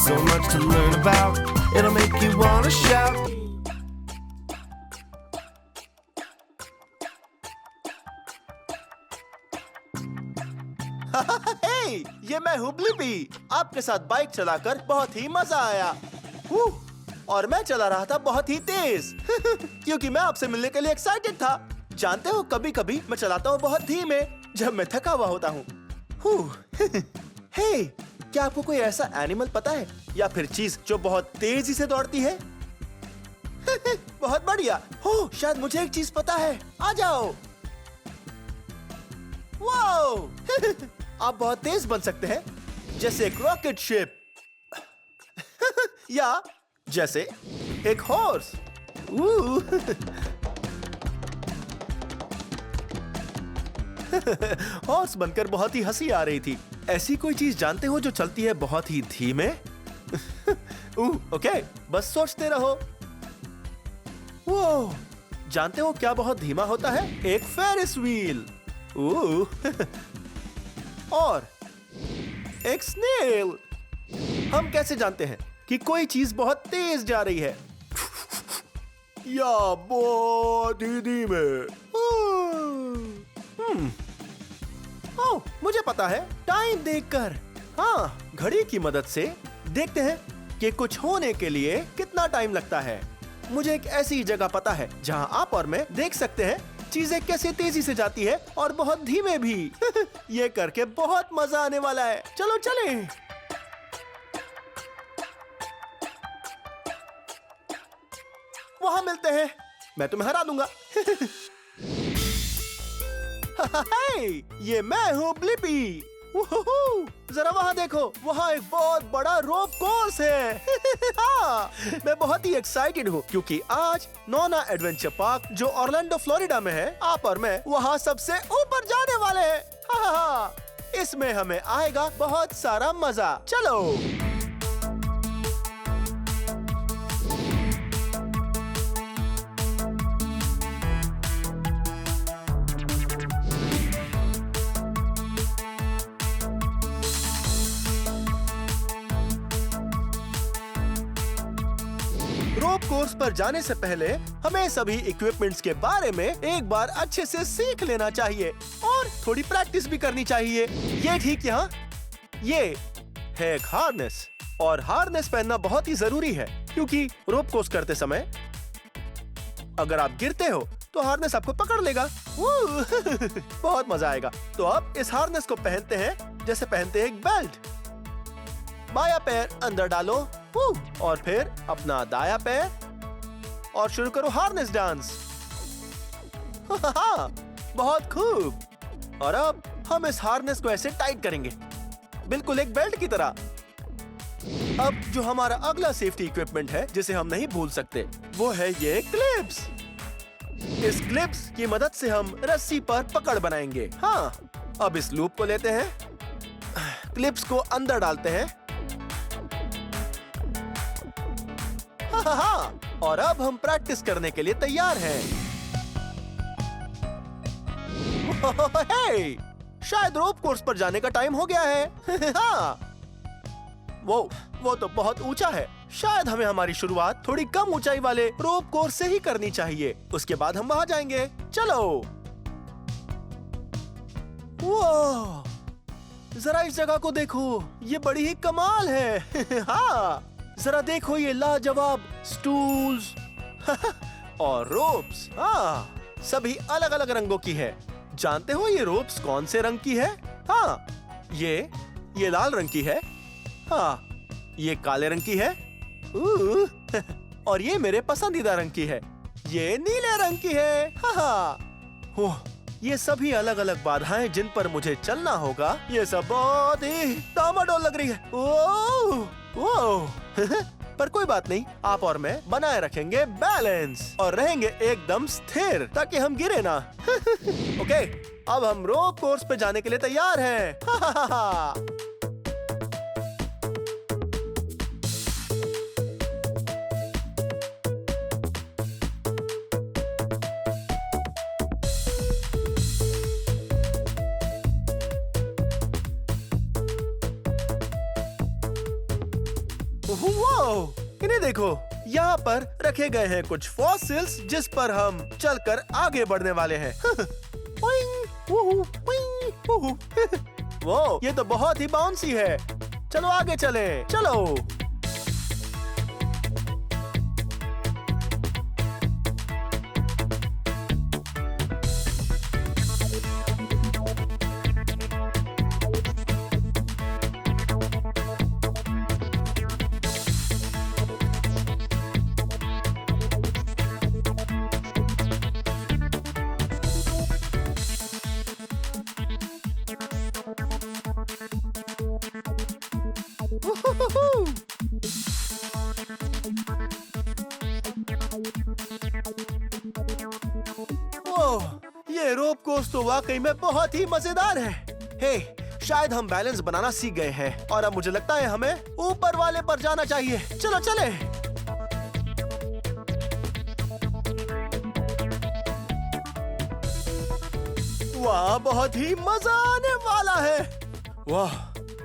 so much to learn about. It'll make you wanna shout. हे, ये मैं हूँ Blippi. आपके साथ बाइक चलाकर बहुत ही मजा आया। और मैं चला रहा था बहुत ही तेज क्योंकि मैं आपसे मिलने के लिए एक्साइटेड था। जानते हो, कभी-कभी मैं चलाता हूँ बहुत धीमे जब मैं थका हुआ होता हूँ। हे, क्या आपको कोई ऐसा एनिमल पता है या फिर चीज जो बहुत तेजी से दौड़ती है? बहुत बढ़िया। हो, शायद मुझे एक चीज पता है। आ जाओ। वाओ! आप बहुत तेज बन सकते हैं, जैसे एक रॉकेट शिप या जैसे एक हॉर्स। हॉर्स बनकर बहुत ही हंसी आ रही थी। ऐसी कोई चीज जानते हो जो चलती है बहुत ही धीमे? ओके, बस सोचते रहो। वो जानते हो क्या बहुत धीमा होता है? एक फेरिस व्हील। और एक स्नेल। हम कैसे जानते हैं कि कोई चीज बहुत तेज जा रही है या बहुत धीमे? मुझे पता है, टाइम देखकर। हाँ, घड़ी की मदद से देखते हैं कि कुछ होने के लिए कितना टाइम लगता है। मुझे एक ऐसी जगह पता है जहां आप और मैं देख सकते हैं चीजें कैसे तेजी से जाती है और बहुत धीमे भी। ये करके बहुत मजा आने वाला है। चलो चलें। वहां मिलते हैं। मैं तुम्हें हरा दूंगा। ये मैं हूँ ब्लिपी। जरा वहाँ देखो, वहाँ एक बहुत बड़ा रोप कोर्स है। हाँ, मैं बहुत ही एक्साइटेड हूँ क्योंकि आज नोना एडवेंचर पार्क जो ऑरलैंडो फ्लोरिडा में है, आप और मैं वहाँ सबसे ऊपर जाने वाले हैं। हाँ, इसमें हमें आएगा बहुत सारा मजा। चलो। रोप कोर्स पर जाने से पहले हमें सभी इक्विपमेंट्स के बारे में एक बार अच्छे से सीख लेना चाहिए और थोड़ी प्रैक्टिस भी करनी चाहिए। ये ठीक यहाँ, ये है एक हार्नेस, और हार्नेस पहनना बहुत ही जरूरी है क्योंकि रोप कोर्स करते समय अगर आप गिरते हो तो हार्नेस आपको पकड़ लेगा। बहुत मजा आएगा। तो अब इस हार्नेस को पहनते हैं जैसे पहनते हैं एक बेल्ट। बायां पैर अंदर डालो और फिर अपना दायां पैर और शुरू करो हार्नेस डांस। बहुत खूब। और अब हम इस हार्नेस को ऐसे टाइट करेंगे, बिल्कुल एक बेल्ट की तरह। अब जो हमारा अगला सेफ्टी इक्विपमेंट है जिसे हम नहीं भूल सकते, वो है ये क्लिप्स। इस क्लिप्स की मदद से हम रस्सी पर पकड़ बनाएंगे। हाँ, अब इस लूप को लेते हैं, क्लिप्स को अंदर डालते हैं। हाँ, और अब हम प्रैक्टिस करने के लिए तैयार हैं। हे, शायद रोप कोर्स पर जाने का टाइम हो गया है। हाँ, वो तो बहुत ऊंचा है। शायद हमें हमारी शुरुआत थोड़ी कम ऊंचाई वाले रोप कोर्स से ही करनी चाहिए, उसके बाद हम वहां जाएंगे। चलो। वो जरा इस जगह को देखो, ये बड़ी ही कमाल है। हाँ, जरा देखो ये लाजवाब स्टूल्स और रोप्स। हाँ, सभी अलग अलग रंगों की है। जानते हो ये रोप्स कौन से रंग की है? हाँ, ये लाल रंग की है। हाँ, ये काले रंग की है। और ये मेरे पसंदीदा रंग की है, ये नीले रंग की है। हाँ, ये सभी अलग अलग बाधाएं जिन पर मुझे चलना होगा। ये सब बहुत ही डामाडोल लग रही है। ओह पर कोई बात नहीं, आप और मैं बनाए रखेंगे बैलेंस और रहेंगे एकदम स्थिर ताकि हम गिरे ना। ओके, अब हम रोप कोर्स पे जाने के लिए तैयार हैं। वो इन्हें देखो, यहाँ पर रखे गए हैं कुछ फॉसिल्स जिस पर हम चलकर आगे बढ़ने वाले हैं। वो ये तो बहुत ही बाउंसी है। चलो आगे चले, चलो। ओह, ये रोप कोर्स तो वाकई में बहुत ही मजेदार है। हे, शायद हम बैलेंस बनाना सीख गए हैं और अब मुझे लगता है हमें ऊपर वाले पर जाना चाहिए। चलो चले। वाह, बहुत ही मजा आने वाला है। वाह,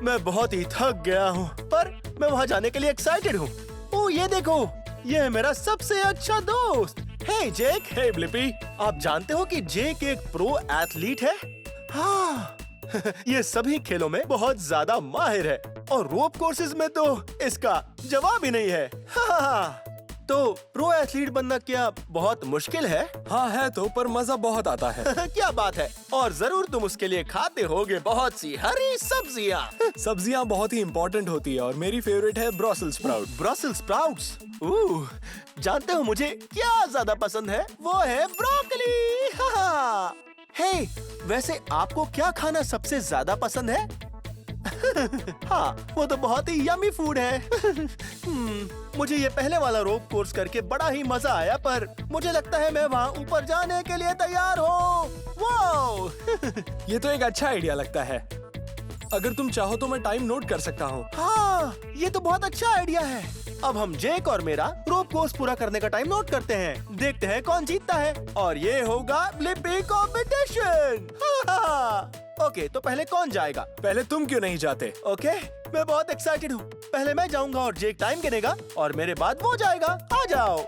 मैं बहुत ही थक गया हूँ, पर मैं वहाँ जाने के लिए एक्साइटेड हूँ। ओह, ये देखो, ये है मेरा सबसे अच्छा दोस्त। हे जेक। हे ब्लिपी। आप जानते हो कि जेक एक प्रो एथलीट है? हाँ। ये सभी खेलों में बहुत ज्यादा माहिर है और रोप कोर्सेज में तो इसका जवाब ही नहीं है। हाँ। तो प्रो एथलीट बनना क्या बहुत मुश्किल है? हाँ है तो, पर मजा बहुत आता है। क्या बात है। और जरूर तुम उसके लिए खाते होगे बहुत सी हरी सब्जियाँ। सब्जियाँ बहुत ही इम्पोर्टेंट होती है और मेरी फेवरेट है ब्रसेल्स स्प्राउट। Brussels sprouts. जानते हो मुझे क्या ज्यादा पसंद है? वो है ब्रोकली। हे, वैसे आपको क्या खाना सबसे ज्यादा पसंद है? हाँ, वो तो बहुत ही यमी फूड है। मुझे ये पहले वाला रोप कोर्स करके बड़ा ही मजा आया, पर मुझे लगता है मैं वहाँ ऊपर जाने के लिए तैयार हूँ। वो ये तो एक अच्छा आइडिया लगता है। अगर तुम चाहो तो मैं टाइम नोट कर सकता हूँ। हाँ, ये तो बहुत अच्छा आइडिया है। अब हम जेक और मेरा रोप कोर्स पूरा करने का टाइम नोट करते हैं। देखते हैं कौन जीतता है और ये होगा ब्लिपी कॉम्पिटिशन। ओके, तो पहले कौन जाएगा? पहले तुम क्यों नहीं जाते? ओके, मैं बहुत एक्साइटेड हूँ। पहले मैं जाऊंगा और जेक टाइम गिनेगा और मेरे बाद वो जाएगा। आ जाओ।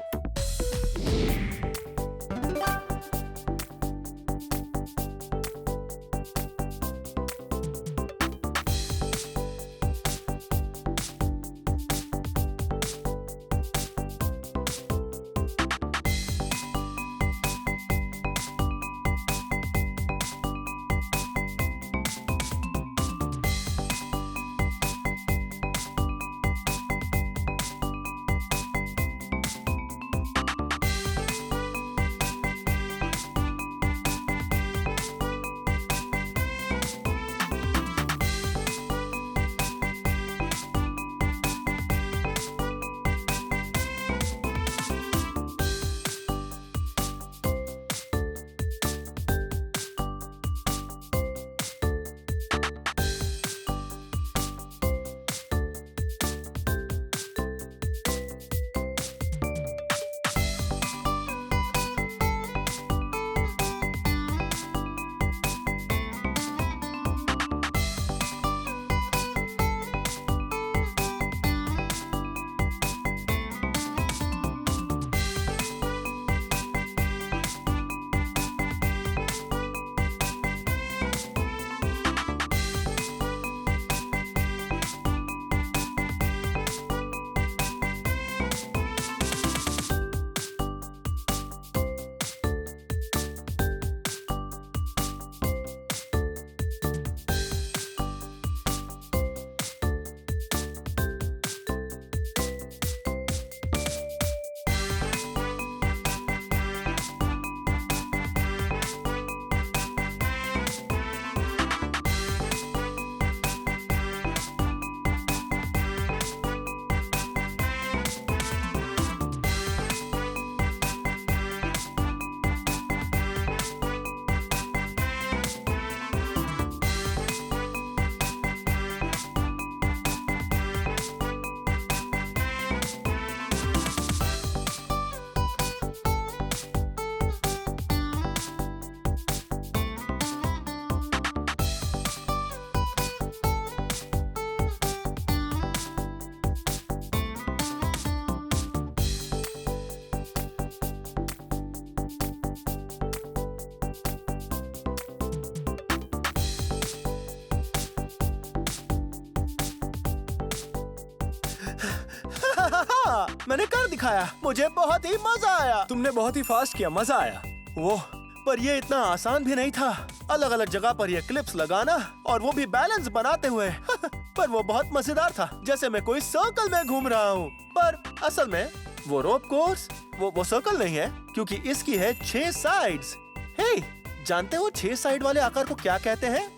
हाँ, मैंने कर दिखाया। मुझे बहुत ही मजा आया। तुमने बहुत ही फास्ट किया, मजा आया। वो पर ये इतना आसान भी नहीं था। अलग अलग जगह पर ये क्लिप्स लगाना और वो भी बैलेंस बनाते हुए पर वो बहुत मजेदार था, जैसे मैं कोई सर्कल में घूम रहा हूँ। पर असल में वो रोप कोर्स वो सर्कल नहीं है, क्योंकि इसकी है 6 साइड्स। हे, जानते हो 6 साइड वाले आकार को क्या कहते हैं?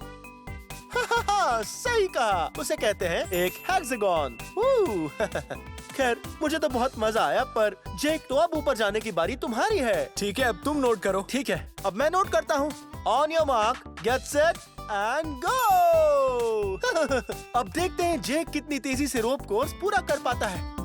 सही कहा, उसे कहते हैं एक हेक्सागन। खैर, मुझे तो बहुत मजा आया। पर जेक, तो अब ऊपर जाने की बारी तुम्हारी है। ठीक है, अब तुम नोट करो। ठीक है, अब मैं नोट करता हूँ। On your mark, get set and go. अब देखते हैं जेक कितनी तेजी से रोप कोर्स पूरा कर पाता है।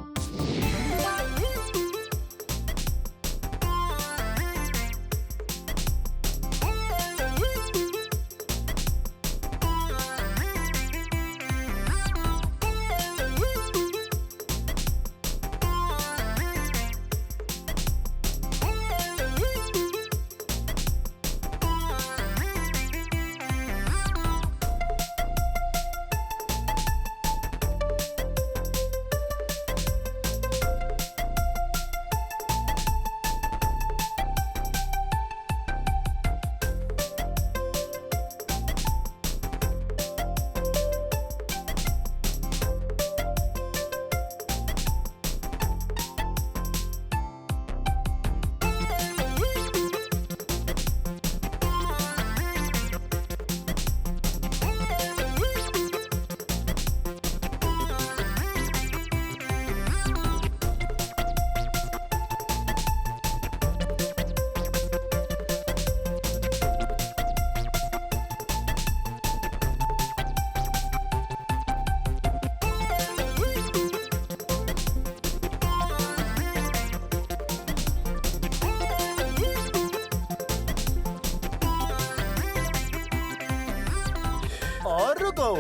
और रुको।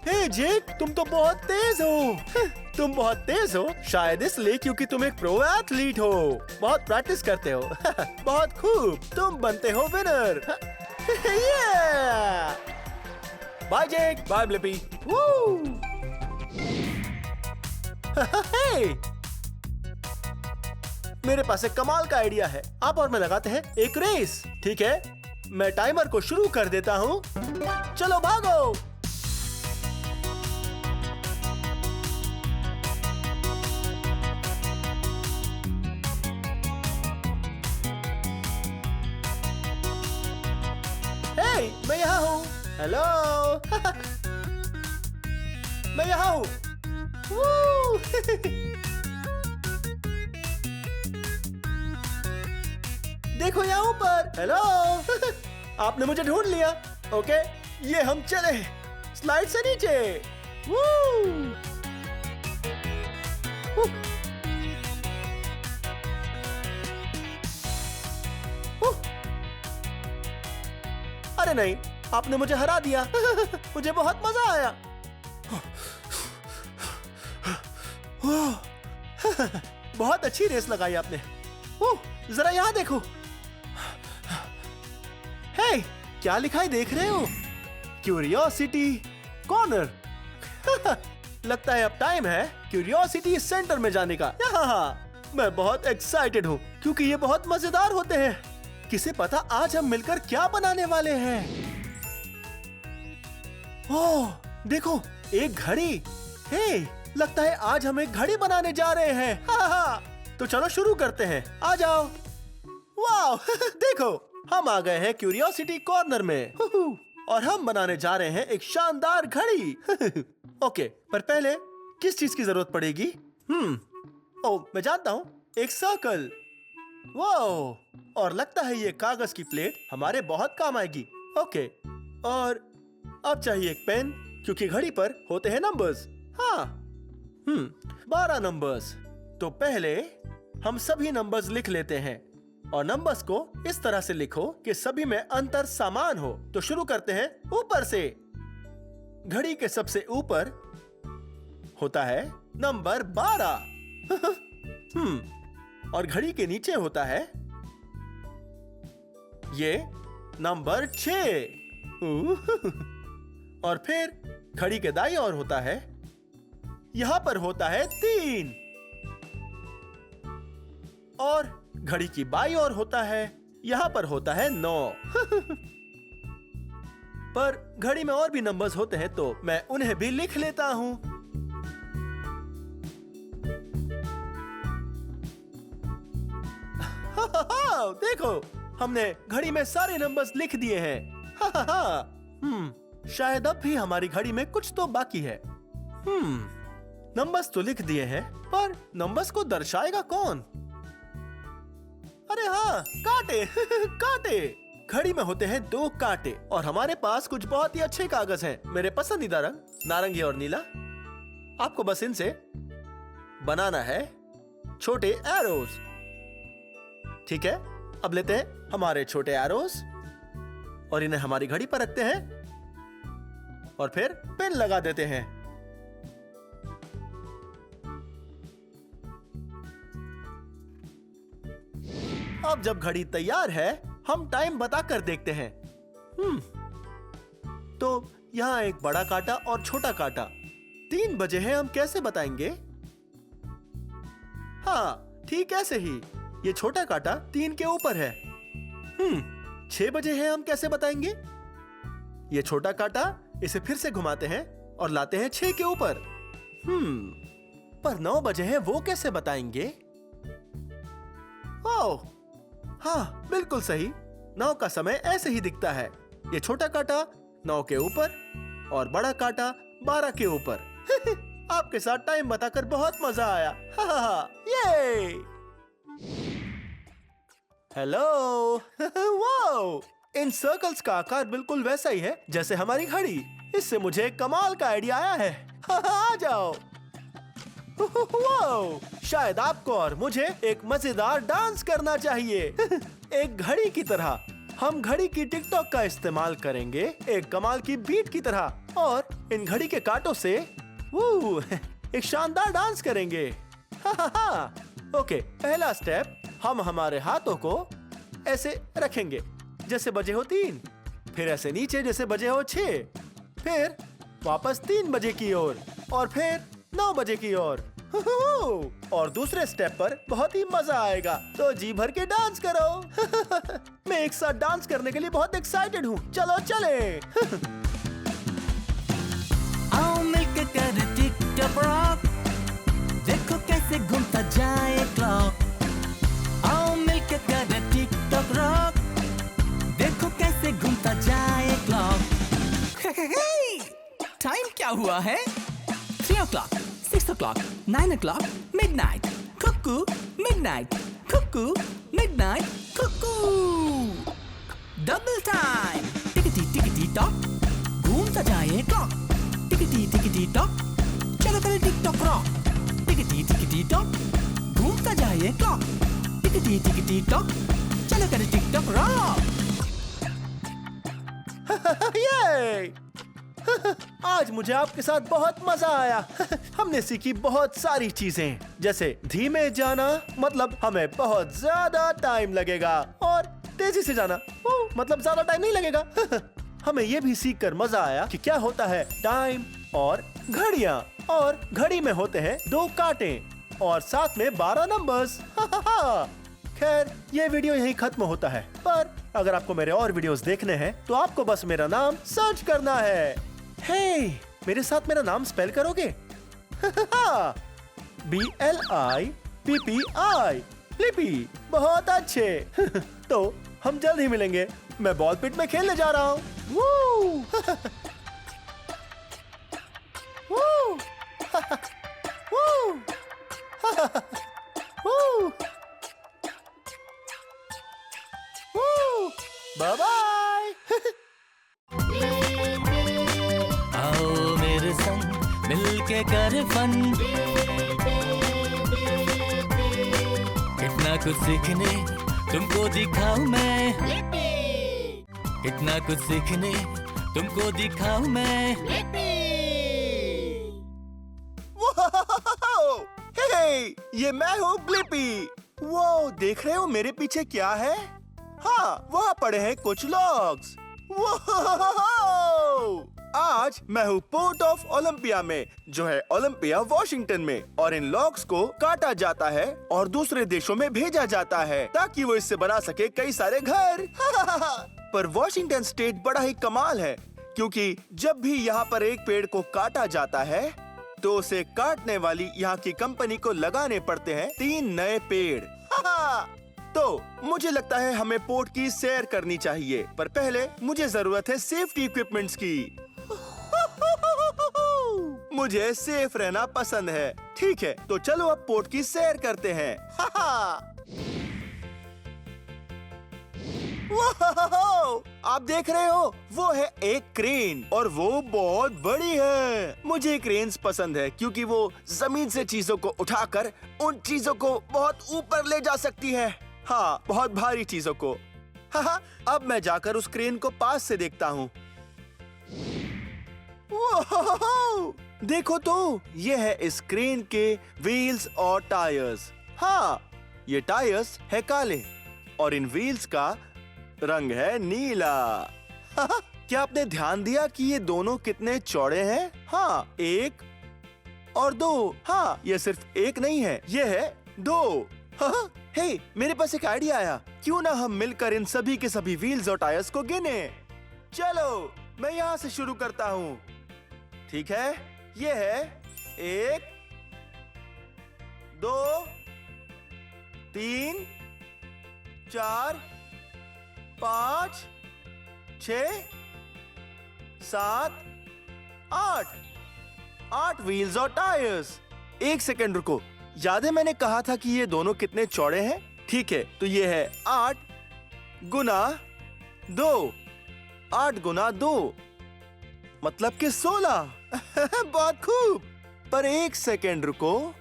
हे जेक, तुम तो बहुत तेज हो। तुम बहुत तेज हो शायद इसलिए क्योंकि तुम एक प्रो एथलीट हो। बहुत प्रैक्टिस करते हो। बहुत खूब, तुम बनते हो winner. Bye Jake. Bye Blippi. मेरे पास एक कमाल का आइडिया है। आप और मैं लगाते हैं एक रेस, ठीक है? मैं टाइमर को शुरू कर देता हूँ। चलो भागो। हे, मैं यहाँ हूँ। हेलो। मैं यहाँ हूँ। देखो यहाँ ऊपर। हेलो। आपने मुझे ढूंढ लिया। ओके, ये हम चले स्लाइड से नीचे। अरे नहीं, आपने मुझे हरा दिया। मुझे बहुत मजा आया। बहुत अच्छी रेस लगाई आपने। जरा यहाँ देखो। हे, क्या लिखा है देख रहे हो? Curiosity corner. लगता है अब टाइम है क्यूरियोसिटी सेंटर में जाने का। मैं बहुत एक्साइटेड हूँ क्योंकि ये बहुत मजेदार होते हैं। किसे पता आज हम मिलकर क्या बनाने वाले हैं? ओह, देखो एक घड़ी। हे, लगता है आज हम एक घड़ी बनाने जा रहे हैं। तो चलो शुरू करते हैं। आ जाओ। वाह, देखो हम आ गए हैं क्यूरियोसिटी कॉर्नर में और हम बनाने जा रहे हैं एक शानदार घड़ी। ओके, पर पहले किस चीज की जरूरत पड़ेगी? ओह, मैं जानता हूँ, एक सर्कल। वाह, और लगता है ये कागज की प्लेट हमारे बहुत काम आएगी। ओके, और अब चाहिए एक पेन क्योंकि घड़ी पर होते हैं नंबर्स। हाँ, 12 नंबर्स। तो पहले हम सभी नंबर्स लिख लेते हैं और नंबर्स को इस तरह से लिखो कि सभी में अंतर समान हो। तो शुरू करते हैं ऊपर से। घड़ी के सबसे ऊपर होता है नंबर 12। और घड़ी के नीचे होता है ये नंबर 6। और फिर घड़ी के दाईं ओर होता है यहाँ पर होता है 3 और घड़ी की बाईं ओर होता है, यहाँ पर होता है 9। पर घड़ी में और भी नंबर्स होते हैं तो मैं उन्हें भी लिख लेता हूँ। देखो, हमने घड़ी में सारे नंबर्स लिख दिए हैं। शायद अब भी हमारी घड़ी में कुछ तो बाकी है। नंबर्स तो लिख दिए हैं, पर नंबर्स को दर्शाएगा कौन? अरे हाँ, कांटे। कांटे। घड़ी में होते हैं 2 कांटे और हमारे पास कुछ बहुत ही अच्छे कागज हैं। मेरे पसंदीदा रंग नारंगी और नीला। आपको बस इनसे बनाना है छोटे एरोज। ठीक है, अब लेते हैं हमारे छोटे एरोज और इन्हें हमारी घड़ी पर रखते हैं और फिर पिन लगा देते हैं। अब जब घड़ी तैयार है, हम टाइम बताकर देखते हैं। तो यहाँ एक बड़ा कांटा और छोटा कांटा। 3 बजे हैं, हम कैसे बताएंगे? हाँ, ठीक ऐसे ही। ये छोटा कांटा 3 के ऊपर है। 6 बजे हैं, हम कैसे बताएंगे? ये छोटा कांटा, इसे फिर से घुमाते हैं और लाते हैं 6 के ऊपर। पर 9 बजे हैं, वो कैसे बताएंगे? ओह, हाँ, बिल्कुल सही। 9 का समय ऐसे ही दिखता है। ये छोटा कांटा 9 के ऊपर और बड़ा कांटा 12 के ऊपर। आपके साथ टाइम बताकर बहुत मजा आया। ये हेलो। वाओ, इन सर्कल्स का आकार बिल्कुल वैसा ही है जैसे हमारी घड़ी। इससे मुझे कमाल का आइडिया आया है। आ जाओ। वाओ, शायद आपको और मुझे एक मजेदार डांस करना चाहिए। एक घड़ी की तरह। हम घड़ी की टिकटॉक का इस्तेमाल करेंगे एक कमाल की बीट की तरह और इन घड़ी के कांटों से एक शानदार डांस करेंगे। ओके, पहला स्टेप, हम हमारे हाथों को ऐसे रखेंगे जैसे बजे हो 3, फिर ऐसे नीचे जैसे बजे हो 6, फिर वापस 3 बजे की ओर और फिर 9 बजे की ओर। और दूसरे स्टेप पर बहुत ही मजा आएगा, तो जी भर के डांस करो। मैं एक साथ डांस करने के लिए बहुत एक्साइटेड हूँ। चलो चले। आओ मिलकर करें टिक-टॉक रॉक, देखो कैसे घूमता जाए क्लॉक। आओ मिलकर करें टिक-टॉक रॉक, देखो कैसे घूमता जाए क्लॉक। टाइम क्या हुआ है? 3 o'clock, 6 o'clock, 9 o'clock, midnight, cuckoo, midnight, cuckoo, midnight, cuckoo. Double time. Tickety tock, घूमता जाए clock. Tickety tock, चलो करें टिक-टॉक रॉक. Tickety tock, घूमता जाए clock. Tickety tock, चलो करें टिक-टॉक रॉक. ये आज मुझे आपके साथ बहुत मजा आया। हमने सीखी बहुत सारी चीजें, जैसे धीमे जाना मतलब हमें बहुत ज्यादा टाइम लगेगा और तेजी से जाना मतलब ज्यादा टाइम नहीं लगेगा। हमें ये भी सीख कर मजा आया कि क्या होता है टाइम और घड़ियां, और घड़ी में होते हैं 2 कांटे और साथ में 12 नंबर्स। खैर, ये वीडियो यहीं खत्म होता है, पर अगर आपको मेरे और वीडियोस देखने हैं तो आपको बस मेरा नाम सर्च करना है। हे, मेरे साथ मेरा नाम स्पेल करोगे? BLIPPI, लिपि। बहुत अच्छे। तो हम जल्द ही मिलेंगे। मैं बॉल पिट में खेलने जा रहा हूँ। Bye bye. आओ मेरे संग मिलके कर फन, इतना कुछ सीखने तुमको दिखाऊं मैं, इतना कुछ सीखने तुमको दिखाऊं मैं। हे, ये मैं हूँ ब्लिपी। वो देख रहे हो मेरे पीछे क्या है? हाँ, वहाँ पड़े हैं कुछ लॉग्स। आज मैं हूँ पोर्ट ऑफ ओलंपिया में, जो है ओलंपिया वॉशिंगटन में, और इन लॉग्स को काटा जाता है और दूसरे देशों में भेजा जाता है ताकि वो इससे बना सके कई सारे घर। पर वॉशिंगटन स्टेट बड़ा ही कमाल है, क्योंकि जब भी यहाँ पर एक पेड़ को काटा जाता है तो उसे काटने वाली यहाँ की कंपनी को लगाने पड़ते हैं 3 नए पेड़। तो मुझे लगता है हमें पोर्ट की सैर करनी चाहिए, पर पहले मुझे जरूरत है सेफ्टी इक्विपमेंट्स की। मुझे सेफ रहना पसंद है। ठीक है, तो चलो अब पोर्ट की सैर करते हैं। आप देख रहे हो, वो है एक क्रेन और वो बहुत बड़ी है। मुझे क्रेन्स पसंद है क्योंकि वो जमीन से चीजों को उठाकर उन चीजों को बहुत ऊपर ले जा सकती है। हाँ, बहुत भारी चीजों को। अब मैं जाकर उस क्रेन को पास से देखता हूँ। देखो तो, ये है इस क्रेन के व्हील्स और टायर्स। हाँ, ये टायर्स है काले और इन व्हील्स का रंग है नीला। क्या आपने ध्यान दिया कि ये दोनों कितने चौड़े हैं? हाँ, 1 और 2। हाँ, ये सिर्फ 1 नहीं है, ये है 2। हे, मेरे पास एक आइडिया आया। क्यों ना हम मिलकर इन सभी के सभी व्हील्स और टायर्स को गिने। चलो, मैं यहाँ से शुरू करता हूँ। ठीक है, ये है 1 2 3 4 5 6 7 8 व्हील्स और टायर्स। 1 सेकेंड रुको, याद है मैंने कहा था कि ये दोनों कितने चौड़े हैं? ठीक है, तो ये है 8 गुना 2। 8 गुना 2 मतलब कि 16। बहुत खूब। पर 1 सेकेंड रुको,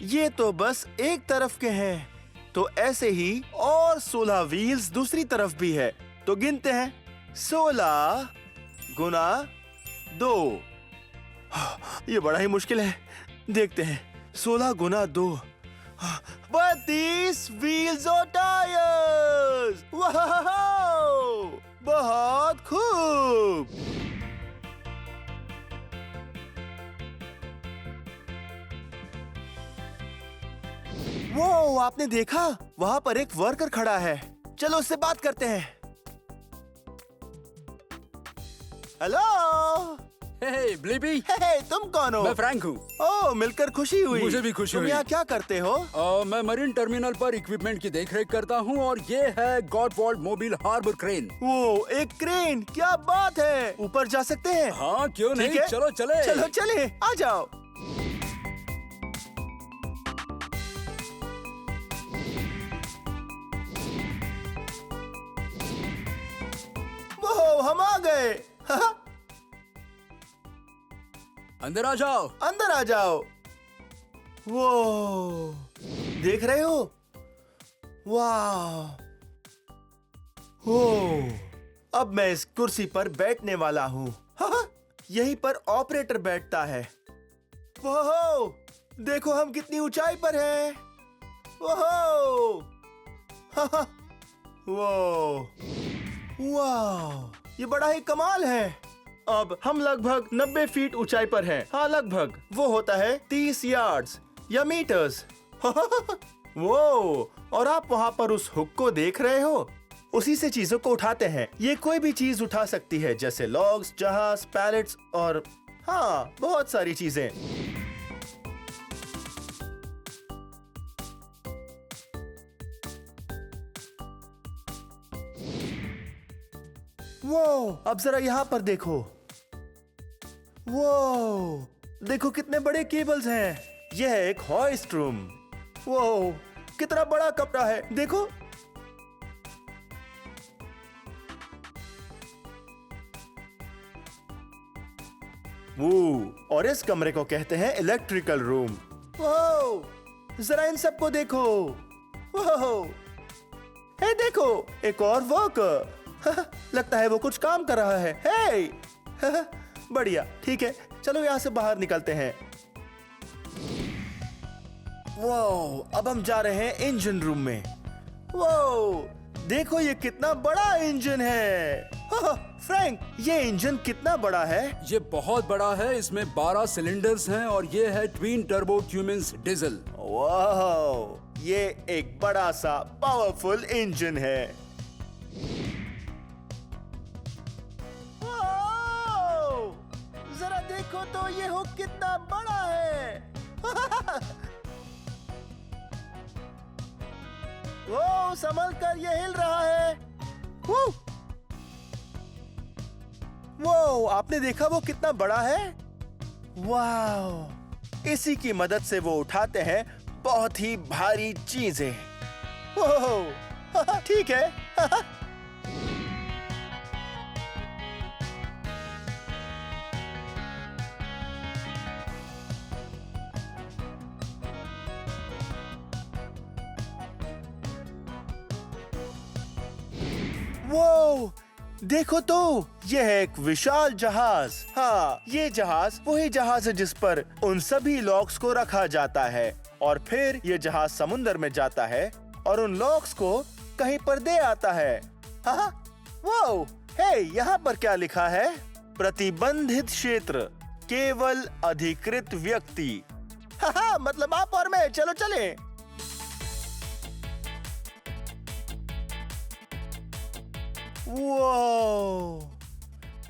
ये तो बस एक तरफ के हैं, तो ऐसे ही और 16 व्हील्स दूसरी तरफ भी है। तो गिनते हैं, 16 गुना 2। ये बड़ा ही मुश्किल है, देखते हैं। 16 गुना 2, 32 व्हील्स और टायर्स। वाह, बहुत खूब। वो आपने देखा, वहाँ पर एक वर्कर खड़ा है। चलो उससे बात करते हैं। हेलो। हे ब्लिपी, हे, तुम कौन हो? मैं फ्रैंक हूँ। ओह, मिलकर खुशी हुई। मुझे भी खुशी तुम हुई। यहाँ क्या करते हो? मैं मरीन टर्मिनल पर इक्विपमेंट की देखरेख करता हूँ और ये है गॉडवॉल्ड मोबाइल हार्बर क्रेन। वो एक क्रेन, क्या बात है। ऊपर जा सकते हैं? हाँ, क्यों ठीक नहीं, है? चलो चले। चलो चले, आ जाओ। वो हम आ गए। अंदर आ जाओ। अंदर आ जाओ। वो देख रहे हो? वाह। हो, अब मैं इस कुर्सी पर बैठने वाला हूँ। यहीं पर ऑपरेटर बैठता है। वो देखो, हम कितनी ऊंचाई पर हैं। वो वाह, ये बड़ा ही कमाल है। अब हम लगभग 90 फीट ऊंचाई पर हैं। हाँ, लगभग। वो होता है 30 यार्ड्स या मीटर्स। वो, और आप वहाँ पर उस हुक को देख रहे हो? उसी से चीजों को उठाते हैं। ये कोई भी चीज उठा सकती है, जैसे लॉग्स, जहाज, पैलेट्स और हाँ, बहुत सारी चीजें। वो, अब जरा यहाँ पर देखो। वो देखो, कितने बड़े केबल्स हैं। यह है एक हॉइस्ट रूम। वो कितना बड़ा कमरा है, देखो। वो, और इस कमरे को कहते हैं इलेक्ट्रिकल रूम। वो, जरा इन सबको देखो। वो, हे देखो, एक और वर्कर। लगता है वो कुछ काम कर रहा है। हे, बढ़िया, ठीक है, चलो यहाँ से बाहर निकलते हैं। वो, अब हम जा रहे हैं इंजन रूम में। वो, देखो ये कितना बड़ा इंजन है। फ्रैंक, ये इंजन कितना बड़ा है? ये बहुत बड़ा है। इसमें 12 सिलेंडर्स हैं और ये है ट्विन टर्बो क्यूमेंस डीजल। वाह, ये एक बड़ा सा पावरफुल इंजन है। वाह, जरा देखो तो ये हुक कितना बड़ा है। वो संभल कर ये हिल रहा है। वो आपने देखा वो कितना बड़ा है? वाह, इसी की मदद से वो उठाते हैं बहुत ही भारी चीजें। ओह, ठीक है। वो देखो तो, यह है एक विशाल जहाज। हाँ, ये जहाज वही जहाज है जिस पर उन सभी लॉक्स को रखा जाता है और फिर ये जहाज समुद्र में जाता है और उन लॉक्स को कहीं पर दे आता है। हाँ, वो हे, यहाँ पर क्या लिखा है? प्रतिबंधित क्षेत्र, केवल अधिकृत व्यक्ति। हाँ, मतलब आप और मैं, चलो चलें।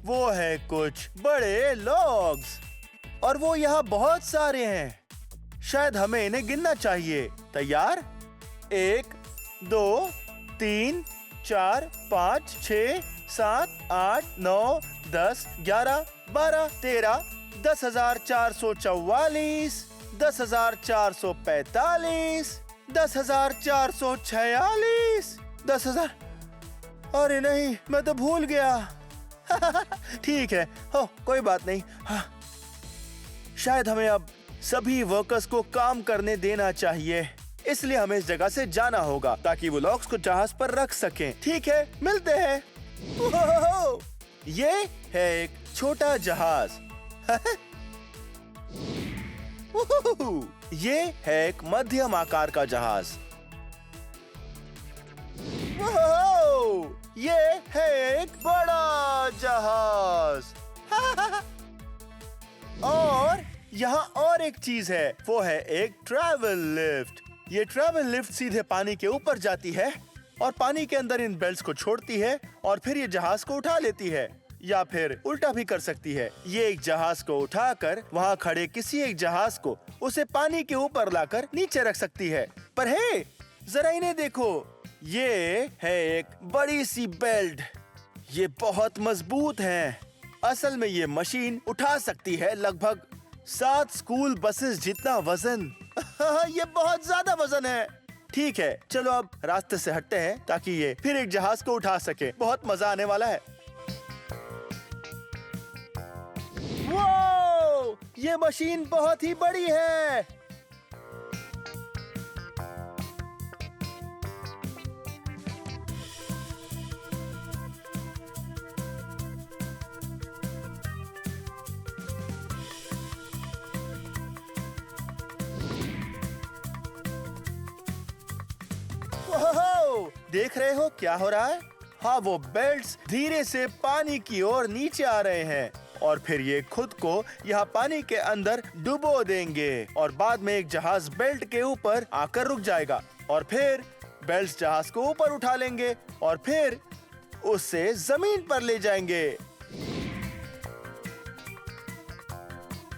वो है कुछ बड़े लॉग्स और वो यहाँ बहुत सारे हैं। शायद हमें इन्हें गिनना चाहिए। तैयार? 1 2 3 4 5 6 7 8 9 10 11 12 13 10,444 10,445 10,446 10,000। अरे नहीं, मैं तो भूल गया। ठीक है, हो कोई बात नहीं। हाँ, शायद हमें अब सभी वर्कर्स को काम करने देना चाहिए, इसलिए हमें इस जगह से जाना होगा ताकि वो लॉक्स को जहाज पर रख सकें। ठीक है, मिलते हैं। ये है एक छोटा जहाज। ये है एक मध्यम आकार का जहाज। ये है एक बड़ा जहाज। और यहाँ और एक चीज है, वो है एक ट्रैवल लिफ्ट। ये ट्रैवल लिफ्ट सीधे पानी के ऊपर जाती है और पानी के अंदर इन बेल्ट्स को छोड़ती है और फिर ये जहाज को उठा लेती है, या फिर उल्टा भी कर सकती है। ये एक जहाज को उठाकर वहाँ खड़े किसी एक जहाज को उसे पानी के ऊपर लाकर नीचे रख सकती है। पर हे, जरा इन्हें देखो, ये है एक बड़ी सी बेल्ट। ये बहुत मजबूत है। असल में ये मशीन उठा सकती है लगभग 7 स्कूल बसेस जितना वजन। ये बहुत ज्यादा वजन है। ठीक है, चलो अब रास्ते से हटते हैं ताकि ये फिर एक जहाज को उठा सके। बहुत मजा आने वाला है। वो, ये मशीन बहुत ही बड़ी है। देख रहे हो क्या हो रहा है? हाँ, वो बेल्ट्स धीरे से पानी की ओर नीचे आ रहे हैं और फिर ये खुद को यहाँ पानी के अंदर डुबो देंगे और बाद में एक जहाज बेल्ट के ऊपर आकर रुक जाएगा और फिर बेल्ट्स जहाज को ऊपर उठा लेंगे और फिर उसे जमीन पर ले जाएंगे।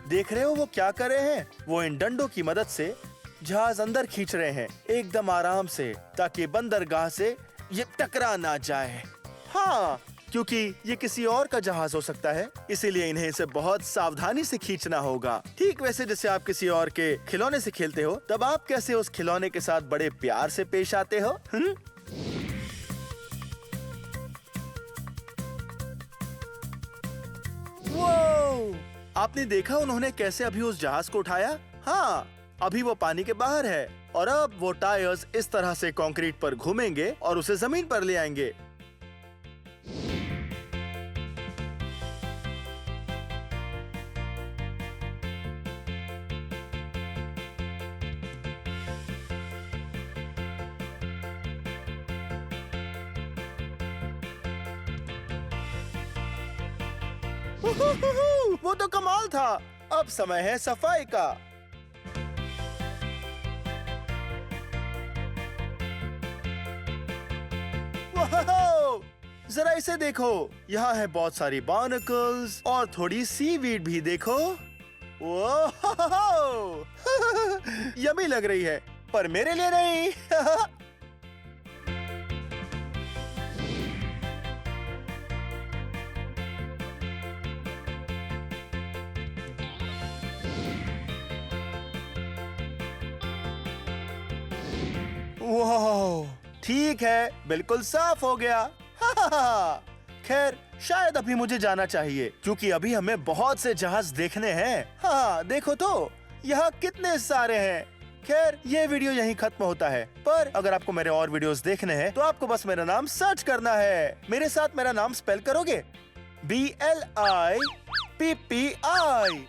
देख रहे हो वो क्या कर रहे हैं? वो इन डंडों की मदद से जहाज अंदर खींच रहे हैं एकदम आराम से, ताकि बंदरगाह से ये टकरा ना जाए। हाँ, क्योंकि ये किसी और का जहाज हो सकता है, इसीलिए इन्हें इसे बहुत सावधानी से खींचना होगा। ठीक वैसे जैसे आप किसी और के खिलौने से खेलते हो, तब आप कैसे उस खिलौने के साथ बड़े प्यार से पेश आते हो। वो, आपने देखा उन्होंने कैसे अभी उस जहाज को उठाया? हाँ, अभी वो पानी के बाहर है और अब वो टायर्स इस तरह से कंक्रीट पर घूमेंगे और उसे जमीन पर ले आएंगे। वो तो कमाल था। अब समय है सफाई का। वाह! जरा इसे देखो, यहाँ है बहुत सारी बार्नकल्स और थोड़ी सीवीड भी देखो। ओह! यम्मी लग रही है, पर मेरे लिए नहीं। वाह, ठीक है, बिल्कुल साफ हो गया। खैर, शायद अभी मुझे जाना चाहिए, क्योंकि अभी हमें बहुत से जहाज देखने हैं। हाँ, देखो तो, यहाँ कितने सारे हैं। खैर, ये वीडियो यहीं खत्म होता है, पर अगर आपको मेरे और वीडियोस देखने हैं, तो आपको बस मेरा नाम सर्च करना है। मेरे साथ मेरा नाम स्पेल करोगे? BLIPPI,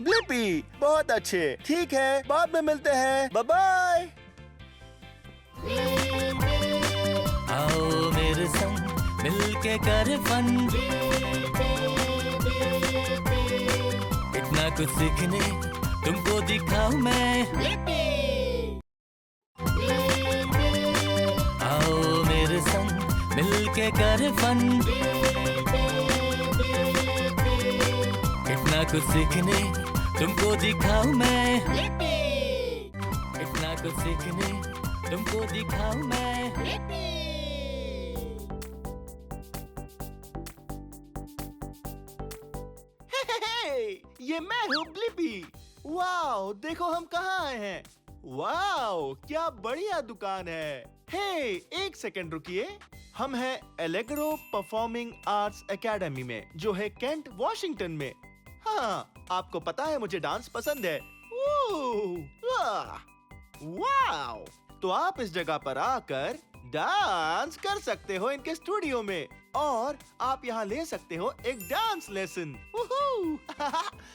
Blippi. बहुत अच्छे, ठीक है, बाद में मिलते हैं। Bye bye. आओ मेरे संग मिलके कर फन, इतना कुछ सीखने तुमको दिखाऊं मैं। आओ मेरे संग मिलके कर फन, इतना कुछ सीखने तुमको दिखाऊं मैं। इतना कुछ सीखने तुमको दिखाऊं मैं। ये मैं हूँ ब्लिपी। वाओ, देखो हम कहाँ आए हैं। वाओ, क्या बढ़िया दुकान है। हे, एक सेकंड रुकिए। हम हैं एलेग्रो परफॉर्मिंग आर्ट्स एकेडमी में, जो है केंट, वॉशिंगटन में। हाँ, आपको पता है मुझे डांस पसंद है। वाओ, तो आप इस जगह पर आकर डांस कर सकते हो इनके स्टूडियो में, और आप यहाँ ले सकते हो एक डांस लेसन।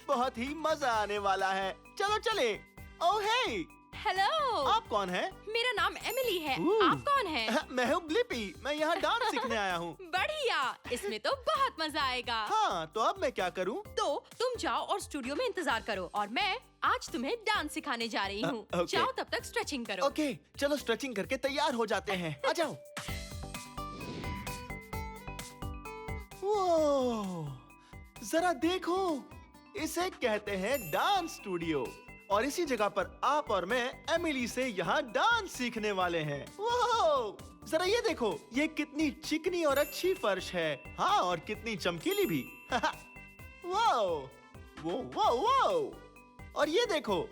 बहुत ही मजा आने वाला है। चलो चले। ओह हे, हेलो, आप कौन हैं? मेरा नाम एमिली है। ओह। आप कौन हैं? मैं हूँ ब्लिपी। मैं यहाँ डांस सीखने आया हूँ। बढ़िया, इसमें तो बहुत मजा आएगा। हाँ, तो अब मैं क्या करूँ? तो तुम जाओ और स्टूडियो में इंतजार करो, और मैं आज तुम्हें डांस सिखाने जा रही हूँ। ओके। जाओ, तब तक स्ट्रेचिंग करो। ओके, चलो स्ट्रेचिंग करके तैयार हो जाते हैं। आ जाओ। वो, जरा देखो, इसे कहते हैं डांस स्टूडियो, और इसी जगह पर आप और मैं एमिली से यहाँ डांस सीखने वाले हैं। वो, जरा ये देखो, ये कितनी चिकनी और अच्छी फर्श है। हाँ, और कितनी चमकीली भी। वो, और ये देखो,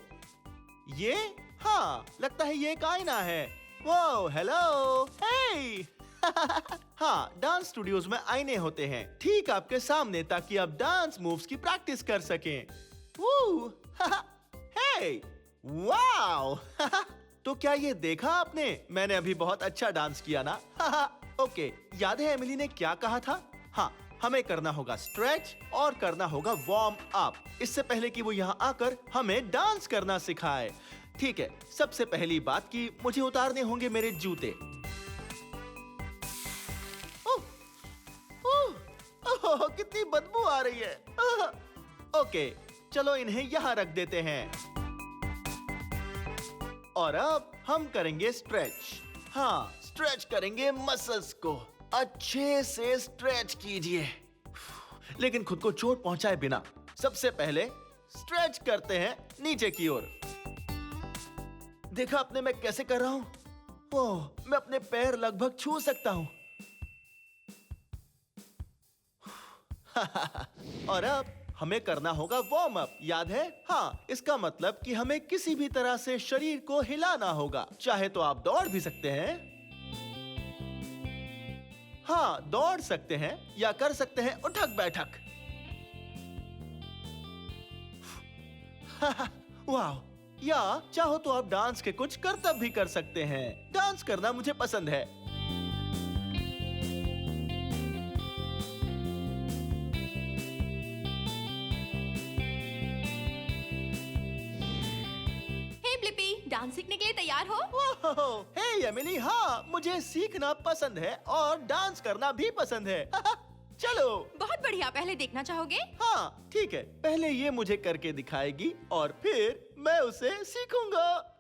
ये, हाँ, लगता है ये एक आईना है। वो, हेलो, हे। हाँ, डांस स्टूडियोज में आईने होते हैं ठीक आपके सामने, ताकि आप डांस मूव्स की प्रैक्टिस कर सकें। हे, वाओ। तो क्या ये देखा आपने? मैंने अभी बहुत अच्छा डांस किया ना? ओके, याद है एमिली ने क्या कहा था? हाँ, हमें करना होगा स्ट्रेच और करना होगा वार्म अप, इससे पहले कि वो यहाँ आकर हमें डांस करना सिखाए। ठीक है, सबसे पहली बात कि मुझे उतारने होंगे मेरे जूते। ओह, कितनी बदबू आ रही है। ओके, चलो इन्हें यहाँ रख देते हैं। और अब हम करेंगे स्ट्रेच। हाँ, स्ट्रेच करेंगे मसल्स को। अच्छे से स्ट्रेच कीजिए, लेकिन खुद को चोट पहुंचाए बिना। सबसे पहले स्ट्रेच करते हैं नीचे की ओर। देखा आपने मैं कैसे कर रहा हूं? ओह, मैं अपने पैर लगभग छू सकता हूं। और अब हमें करना होगा वार्म अप, याद है? हाँ, इसका मतलब कि हमें किसी भी तरह से शरीर को हिलाना होगा। चाहे तो आप दौड़ भी सकते हैं। हाँ, दौड़ सकते हैं या कर सकते हैं उठक बैठक। वाह, या चाहो तो आप डांस के कुछ करतब भी कर सकते हैं। डांस करना मुझे पसंद है। डांस सीखने के लिए तैयार हो? हे एमिली, हाँ, मुझे सीखना पसंद है और डांस करना भी पसंद है। चलो। बहुत बढ़िया, पहले देखना चाहोगे? हाँ ठीक है, पहले ये मुझे करके दिखाएगी और फिर मैं उसे सीखूंगा।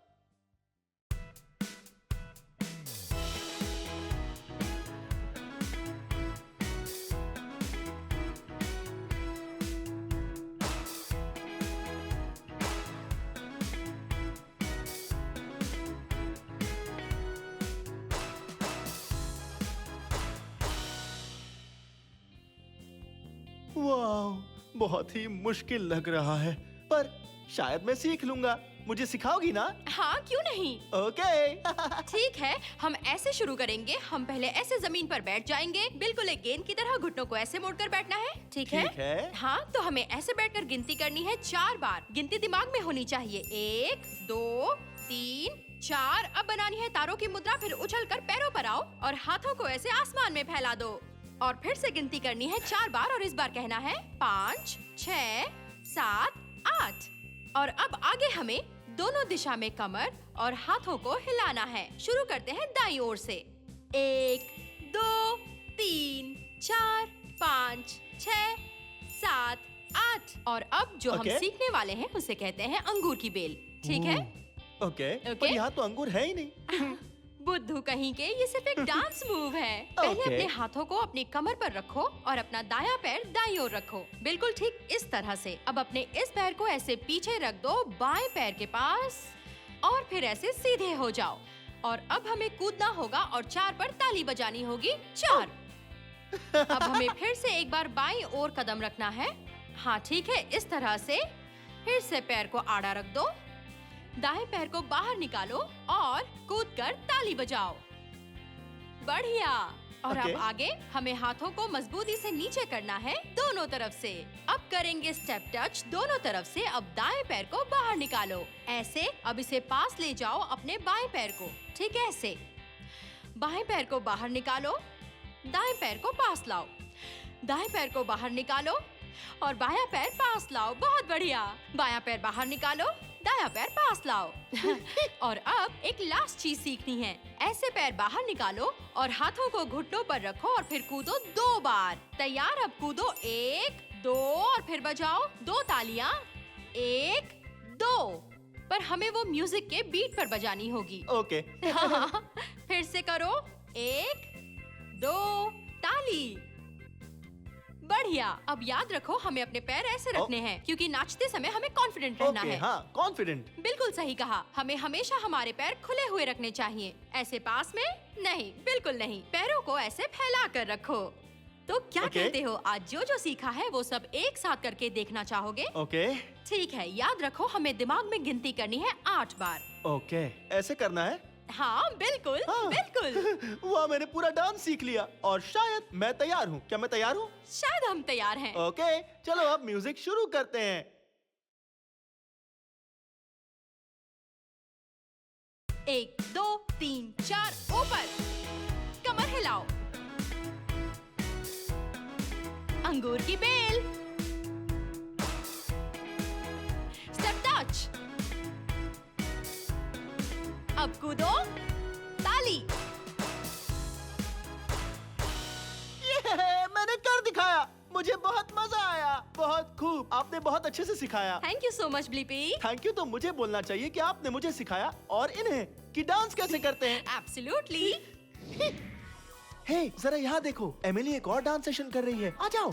वाह, बहुत ही मुश्किल लग रहा है, पर शायद मैं सीख लूंगा। मुझे सिखाओगी ना? हाँ, क्यों नहीं। ओके। ठीक है, हम ऐसे शुरू करेंगे। हम पहले ऐसे जमीन पर बैठ जाएंगे, बिल्कुल एक गेंद की तरह। घुटनों को ऐसे मोड़कर बैठना है, ठीक है? ठीक है। हाँ, तो हमें ऐसे बैठकर गिनती करनी है 4 बार। गिनती दिमाग में होनी चाहिए। 1, 2, 3, 4। अब बनानी है तारों की मुद्रा। फिर उछलकर पैरों पर आओ और हाथों को ऐसे आसमान में फैला दो। और फिर से गिनती करनी है 4 बार और इस बार कहना है 5, 6, 7, 8। और अब आगे हमें दोनों दिशा में कमर और हाथों को हिलाना है। शुरू करते हैं दाईं ओर से। 1, 2, 3, 4, 5, 6, 7, 8। और अब जो हम Okay. सीखने वाले हैं उसे कहते हैं अंगूर की बेल, ठीक है? Okay, Okay. पर यहाँ तो अंगूर है ही नहीं। बुद्धू कहीं के, ये सिर्फ एक डांस मूव है। पहले Okay. अपने हाथों को अपनी कमर पर रखो और अपना दायां पैर दाईं ओर रखो, बिल्कुल ठीक इस तरह से। अब अपने इस पैर को ऐसे पीछे रख दो बाएं पैर के पास और फिर ऐसे सीधे हो जाओ। और अब हमें कूदना होगा और 4 पर ताली बजानी होगी। 4। अब हमें फिर से एक बार बाईं ओर कदम रखना है। हाँ ठीक है, इस तरह से। फिर से पैर को आड़ा रख दो, दाएं पैर को बाहर निकालो और कूदकर ताली बजाओ। बढ़िया। और Okay. अब आगे हमें हाथों को मजबूती से नीचे करना है दोनों तरफ से। अब करेंगे स्टेप टच दोनों तरफ से। अब दाएं पैर को बाहर निकालो ऐसे। अब इसे पास ले जाओ अपने बाएं पैर को, ठीक है? ऐसे बाएं पैर को बाहर निकालो, दाएं पैर को पास लाओ, दाएं पैर को बाहर निकालो और बायां पैर पास लाओ। बहुत बढ़िया। बायां पैर बाहर निकालो, दायां पैर पास लाओ। और अब एक लास्ट चीज सीखनी है। ऐसे पैर बाहर निकालो और हाथों को घुटनों पर रखो और फिर कूदो 2 बार। तैयार? अब कूदो 1, 2 और फिर बजाओ 2 तालियां। 1, 2। पर हमें वो म्यूजिक के बीट पर बजानी होगी। ओके। हाँ, फिर से करो। 1, 2 ताली। बढ़िया। अब याद रखो हमें अपने पैर ऐसे रखने हैं क्योंकि नाचते समय हमें कॉन्फिडेंट रहना ओके, है। हाँ, कॉन्फिडेंट। बिल्कुल सही कहा। हमें हमेशा हमारे पैर खुले हुए रखने चाहिए, ऐसे पास में नहीं, बिल्कुल नहीं। पैरों को ऐसे फैला कर रखो। तो क्या Okay. कहते हो, आज जो जो सीखा है वो सब एक साथ करके देखना चाहोगे? ओके। ठीक है, याद रखो हमें दिमाग में गिनती करनी है 8 बार। ओके, ऐसे करना है। हाँ बिल्कुल, हाँ। बिल्कुल। वाह, मैंने पूरा डांस सीख लिया और शायद मैं तैयार हूँ। क्या मैं तैयार हूँ? शायद हम तैयार हैं। ओके, चलो अब म्यूजिक शुरू करते हैं। 1, 2, 3, 4 ऊपर। कमर हिलाओ। अंगूर की बेल। Step touch. अब कूदो ताली। ये मैंने कर दिखाया। मुझे बहुत मजा आया। बहुत खूब, आपने बहुत अच्छे से सिखाया। Thank you so much Blippi. Thank you तो मुझे बोलना चाहिए कि आपने मुझे सिखाया और इन्हें कि डांस कैसे करते हैं। एब्सोल्युटली। हे, जरा यहाँ देखो, एमिली एक और डांस सेशन कर रही है। आ जाओ।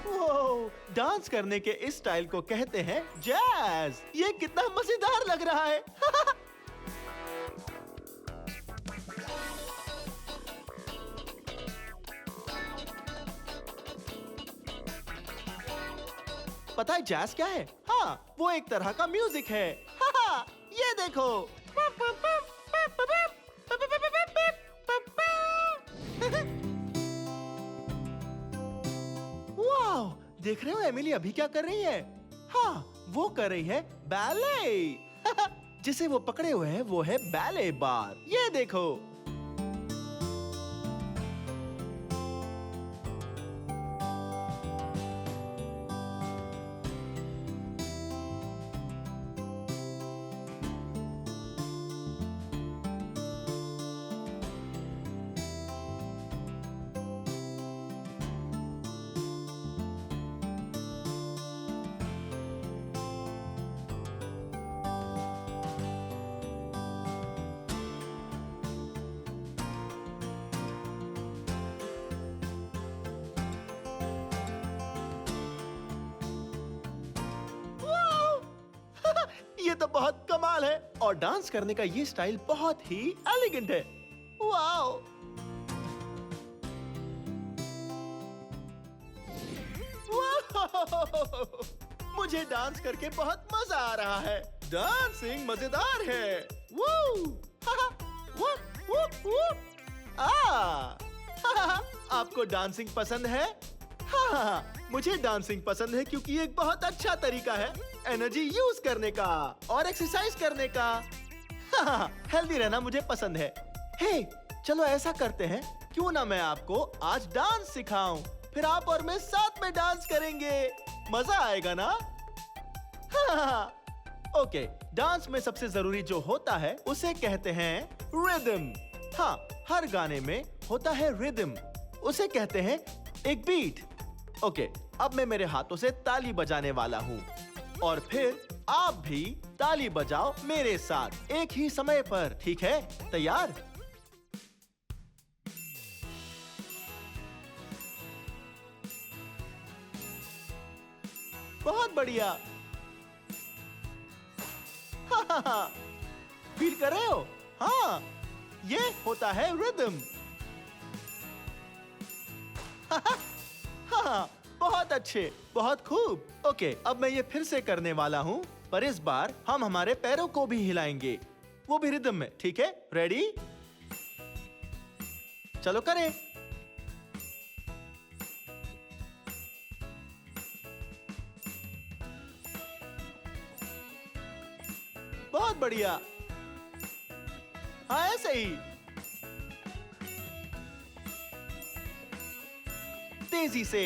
वो डांस करने के इस स्टाइल को कहते हैं जैज। ये कितना मजेदार लग रहा है। पता है जैज क्या है? हाँ, वो एक तरह का म्यूजिक है। हाँ, ये देखो। वाह, देख रहे हो एमिली अभी क्या कर रही है? हाँ, वो कर रही है बैले। जिसे वो पकड़े हुए हैं वो है बैले बार। ये देखो। बहुत कमाल है और डांस करने का ये स्टाइल बहुत ही एलिगेंट है। वाओ! मुझे डांस करके बहुत मजा आ रहा है। डांसिंग मजेदार है। वू! वू! वू! वू! आपको डांसिंग पसंद है? हाँ, मुझे डांसिंग पसंद है क्योंकि ये एक बहुत अच्छा तरीका है एनर्जी यूज करने का और एक्सरसाइज करने का। हेल्दी रहना मुझे पसंद है। हे, चलो ऐसा करते हैं, क्यों ना मैं आपको आज डांस सिखाऊं, फिर आप और मैं साथ में डांस करेंगे। मजा आएगा ना? ओके, डांस में सबसे जरूरी जो होता है उसे कहते हैं रिदम। हाँ, हर गाने में होता है रिदम, उसे कहते हैं एक बीट। ओके, अब मैं मेरे हाथों से ताली बजाने वाला हूँ और फिर आप भी ताली बजाओ मेरे साथ एक ही समय पर, ठीक है? तैयार? बहुत बढ़िया। फील कर रहे हो? हाँ, ये होता है रिदम। हाँ, बहुत अच्छे, बहुत खूब। ओके, अब मैं ये फिर से करने वाला हूँ, पर इस बार हम हमारे पैरों को भी हिलाएंगे, वो भी रिदम में, ठीक है? रेडी? चलो करें। बहुत बढ़िया। हाँ, ऐसे ही। तेजी से।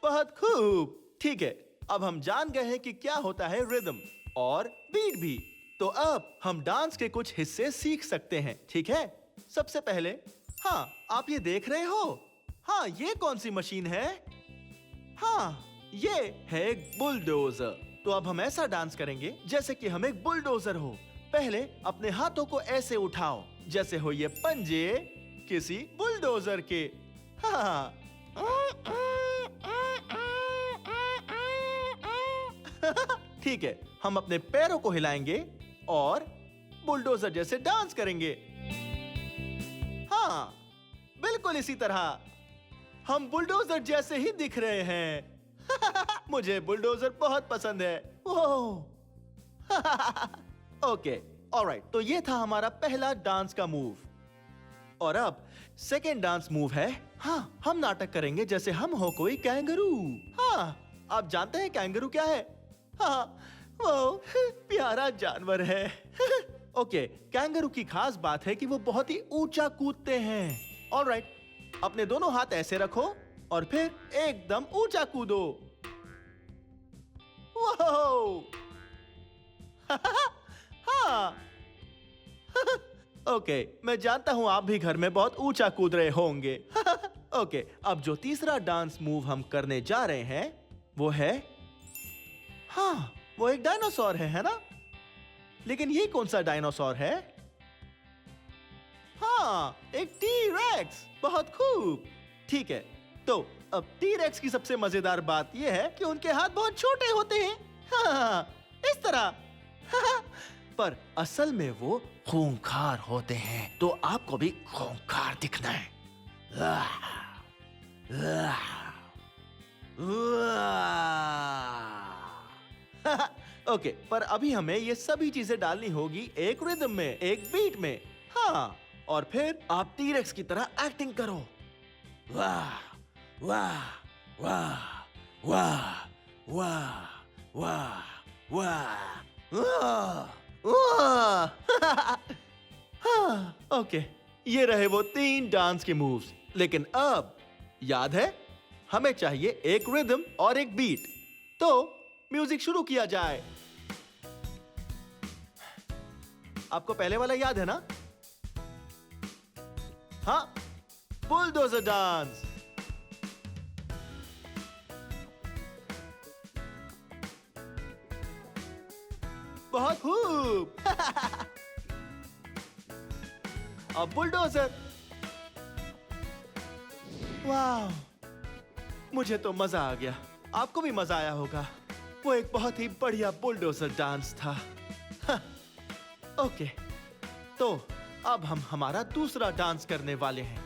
बहुत खूब। ठीक है, अब हम जान गए हैं कि क्या होता है रिदम और बीट भी। तो अब हम डांस के कुछ हिस्से सीख सकते हैं, ठीक है? सबसे पहले, हाँ, आप ये देख रहे हो? हाँ, ये कौन सी मशीन है? हाँ, ये है एक बुलडोजर। तो अब हम ऐसा डांस करेंगे जैसे कि हम एक बुलडोजर हो। पहले अपने हाथों को ऐसे उठाओ जैसे हो ये पंजे किसी बुलडोजर के। हाँ। ठीक है, हम अपने पैरों को हिलाएंगे और बुलडोजर जैसे डांस करेंगे। हाँ, बिल्कुल इसी तरह। हम बुलडोजर जैसे ही दिख रहे हैं। मुझे बुलडोजर बहुत पसंद है। ओके, ऑलराइट, तो ये था हमारा पहला डांस का मूव। और अब सेकेंड डांस मूव है, हाँ, हम नाटक करेंगे जैसे हम हो कोई कैंगरू। हाँ, आप जानते हैं कैंगरू क्या है? हाँ, वो प्यारा जानवर है। ओके, कैंगरू की खास बात है कि वो बहुत ही ऊंचा कूदते हैं। ऑलराइट, अपने दोनों हाथ ऐसे रखो और फिर एकदम ऊंचा कूदो। वो हाँ। ओके, मैं जानता हूं आप भी घर में बहुत ऊंचा कूद रहे होंगे। ओके, अब जो तीसरा डांस मूव हम करने जा रहे हैं वो है, हाँ, वो एक डायनासोर है ना? लेकिन ये कौन सा डायनासोर है? हाँ, एक टी-रेक्स। बहुत खूब। ठीक है, तो अब टी-रेक्स की सबसे मजेदार बात यह है कि उनके हाथ बहुत छोटे होते हैं। हाँ, इस तरह। पर असल में वो खूंखार होते हैं, तो आपको भी खूंखार दिखना है। ओके, पर अभी हमें ये सभी चीजें डालनी होगी एक रिदम में, एक बीट में। हाँ, और फिर आप टी-रेक्स की तरह एक्टिंग करो। वाह वाह वाह वाह वाह वाह वाह वाह। ओके, ये रहे वो 3 डांस के मूव्स। लेकिन अब याद है, हमें चाहिए एक रिदम और एक बीट। तो म्यूजिक शुरू किया जाए। आपको पहले वाला याद है ना? हाँ, बुलडोजर डांस। बहुत खूब। अब बुलडोजर। वाह, मुझे तो मजा आ गया। आपको भी मजा आया होगा। वो एक बहुत ही बढ़िया बुलडोजर डांस था। हाँ, ओके, तो अब हम हमारा दूसरा डांस करने वाले हैं।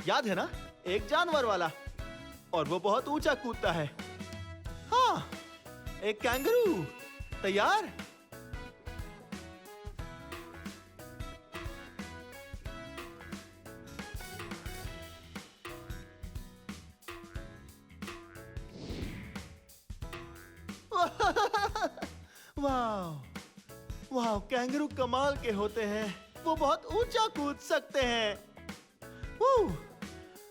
याद है ना, एक जानवर वाला, और वो बहुत ऊंचा कूदता है। हाँ, एक कैंगरू। तैयार? वाह वाह, कैंगरू कमाल के होते हैं। वो बहुत ऊंचा कूद सकते हैं।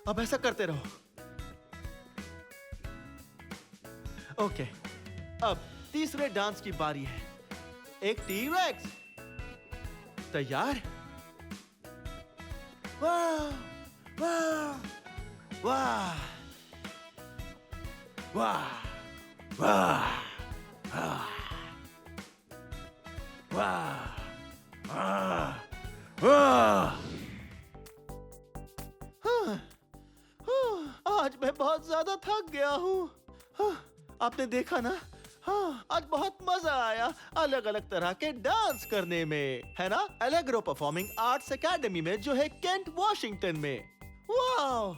अब ऐसा करते रहो। ओके, अब तीसरे डांस की बारी है। एक टी-रेक्स। तैयार? वाह वाह वाह वाह वाह वाह आज मैं बहुत ज्यादा थक गया हूँ। आपने देखा ना, हाँ, आज बहुत मजा आया अलग अलग तरह के डांस करने में, है ना? एलेग्रो परफॉर्मिंग आर्ट्स एकेडमी में, जो है केंट वॉशिंगटन में। वाह,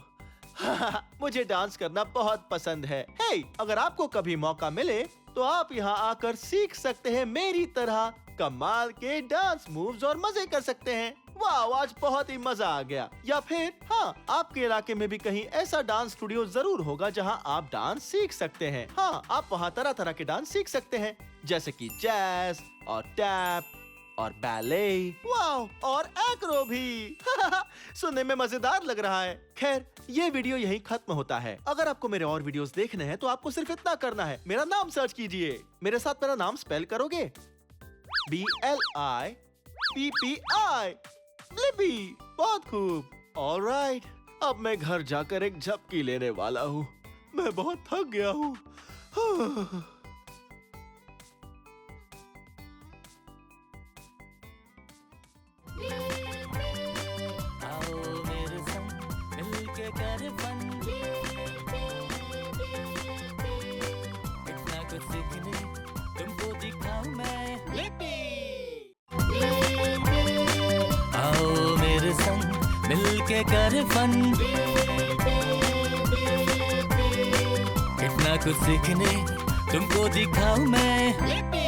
मुझे डांस करना बहुत पसंद है। हे, अगर आपको कभी मौका मिले तो आप यहाँ आकर सीख सकते हैं मेरी तरह कमाल के डांस मूव्स और मजे कर सकते हैं। वाह, आज बहुत ही मजा आ गया। या फिर हाँ, आपके इलाके में भी कहीं ऐसा डांस स्टूडियो जरूर होगा जहाँ आप डांस सीख सकते हैं। हाँ, आप वहाँ तरह तरह के डांस सीख सकते हैं, जैसे कि जैज और टैप और बैले, वाह, और एक्रो भी। सुनने में मजेदार लग रहा है। खैर, ये वीडियो यहीं खत्म होता है। अगर आपको मेरे और वीडियोस देखने हैं तो आपको सिर्फ इतना करना है, मेरा नाम सर्च कीजिए। मेरे साथ मेरा नाम स्पेल करोगे? BLIPPI, Blippi. बहुत खूब। ऑलराइट, अब मैं घर जाकर एक झपकी लेने वाला हूँ। मैं बहुत थक गया हूँ। आओ मेरे संग मिलके करे फन, इतना कुछ सीखने तुमको दिखाऊं मैं। आओ मेरे संग मिलके करे फन, इतना कुछ सीखने तुमको दिखाऊं मैं।